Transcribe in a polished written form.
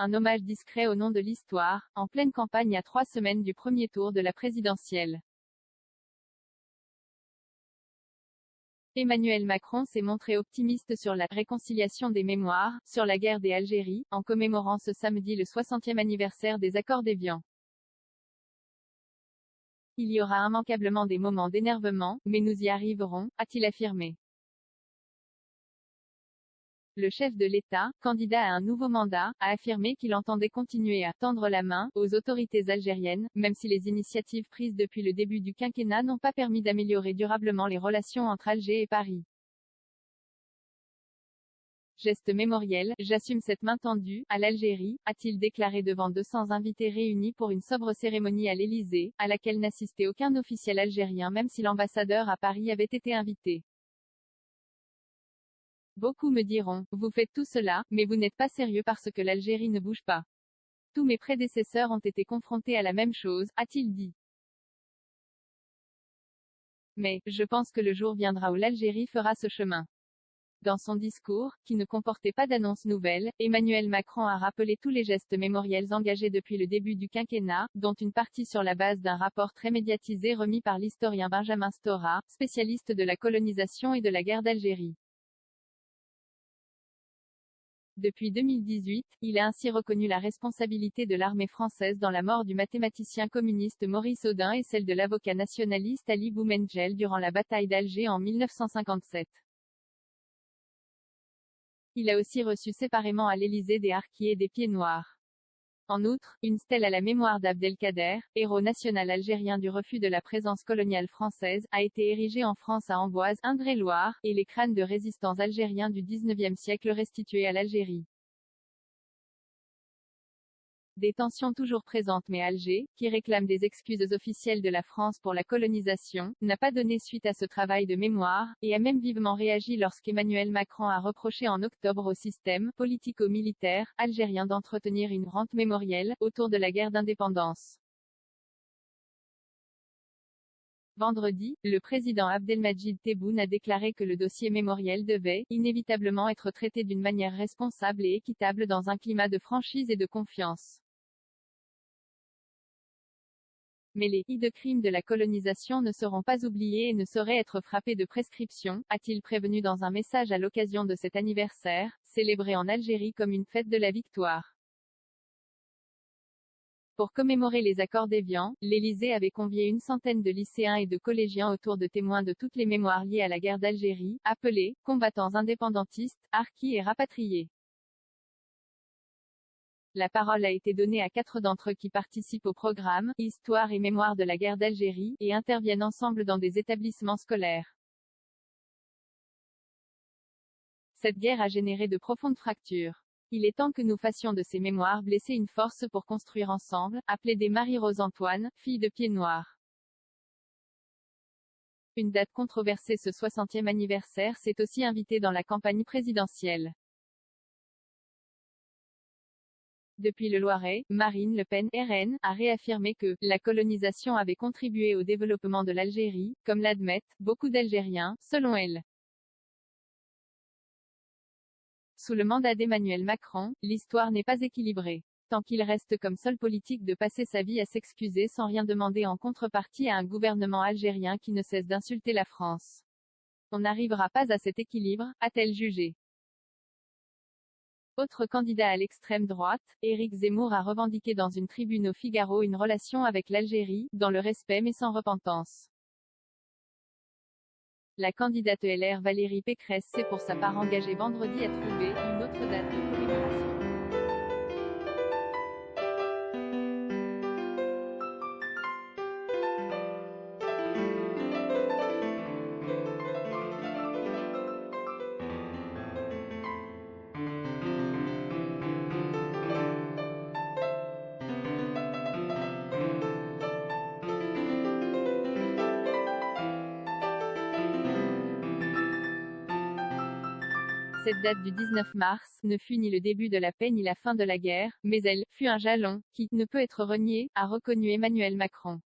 un hommage discret au nom de l'histoire, en pleine campagne à 3 semaines du premier tour de la présidentielle. Emmanuel Macron s'est montré optimiste sur la réconciliation des mémoires, sur la guerre des Algéries, en commémorant ce samedi le 60e anniversaire des accords d'Évian. Il y aura immanquablement des moments d'énervement, mais nous y arriverons, a-t-il affirmé. Le chef de l'État, candidat à un nouveau mandat, a affirmé qu'il entendait continuer à tendre la main aux autorités algériennes, même si les initiatives prises depuis le début du quinquennat n'ont pas permis d'améliorer durablement les relations entre Alger et Paris. Geste mémoriel, j'assume cette main tendue à l'Algérie, a-t-il déclaré devant 200 invités réunis pour une sobre cérémonie à l'Élysée, à laquelle n'assistait aucun officiel algérien même si l'ambassadeur à Paris avait été invité. Beaucoup me diront, vous faites tout cela, mais vous n'êtes pas sérieux parce que l'Algérie ne bouge pas. Tous mes prédécesseurs ont été confrontés à la même chose, a-t-il dit. Mais, je pense que le jour viendra où l'Algérie fera ce chemin. Dans son discours, qui ne comportait pas d'annonce nouvelle, Emmanuel Macron a rappelé tous les gestes mémoriels engagés depuis le début du quinquennat, dont une partie sur la base d'un rapport très médiatisé remis par l'historien Benjamin Stora, spécialiste de la colonisation et de la guerre d'Algérie. Depuis 2018, il a ainsi reconnu la responsabilité de l'armée française dans la mort du mathématicien communiste Maurice Audin et celle de l'avocat nationaliste Ali Boumendjel durant la bataille d'Alger en 1957. Il a aussi reçu séparément à l'Élysée des harkis et des pieds noirs. En outre, une stèle à la mémoire d'Abdelkader, héros national algérien du refus de la présence coloniale française, a été érigée en France à Amboise, Indre-et-Loire, et les crânes de résistants algériens du XIXe siècle restitués à l'Algérie. Des tensions toujours présentes mais Alger, qui réclame des excuses officielles de la France pour la colonisation, n'a pas donné suite à ce travail de mémoire, et a même vivement réagi lorsqu'Emmanuel Macron a reproché en octobre au système politico-militaire algérien d'entretenir une rente mémorielle autour de la guerre d'indépendance. Vendredi, le président Abdelmadjid Tebboune a déclaré que le dossier mémoriel devait, inévitablement être traité d'une manière responsable et équitable dans un climat de franchise et de confiance. Mais les de crimes de la colonisation ne seront pas oubliés et ne sauraient être frappés de prescription, a-t-il prévenu dans un message à l'occasion de cet anniversaire, célébré en Algérie comme une fête de la victoire. Pour commémorer les accords d'Évian, l'Élysée avait convié une centaine de lycéens et de collégiens autour de témoins de toutes les mémoires liées à la guerre d'Algérie, appelés combattants indépendantistes, harkis et rapatriés. La parole a été donnée à 4 d'entre eux qui participent au programme « Histoire et mémoire de la guerre d'Algérie » et interviennent ensemble dans des établissements scolaires. Cette guerre a généré de profondes fractures. Il est temps que nous fassions de ces mémoires blessées une force pour construire ensemble, a plaidé Marie-Rose Antoine, fille de Pieds Noirs. Une date controversée, ce 60e anniversaire s'est aussi invitée dans la campagne présidentielle. Depuis le Loiret, Marine Le Pen, RN, a réaffirmé que la colonisation avait contribué au développement de l'Algérie, comme l'admettent beaucoup d'Algériens, selon elle. Sous le mandat d'Emmanuel Macron, l'histoire n'est pas équilibrée. Tant qu'il reste comme seul politique de passer sa vie à s'excuser sans rien demander en contrepartie à un gouvernement algérien qui ne cesse d'insulter la France. On n'arrivera pas à cet équilibre, a-t-elle jugé. Autre candidat à l'extrême droite, Éric Zemmour a revendiqué dans une tribune au Figaro une relation avec l'Algérie, dans le respect mais sans repentance. La candidate LR Valérie Pécresse s'est pour sa part engagée vendredi à trouver une autre date de commémoration. Cette date du 19 mars ne fut ni le début de la paix ni la fin de la guerre, mais elle fut un jalon qui ne peut être renié, a reconnu Emmanuel Macron.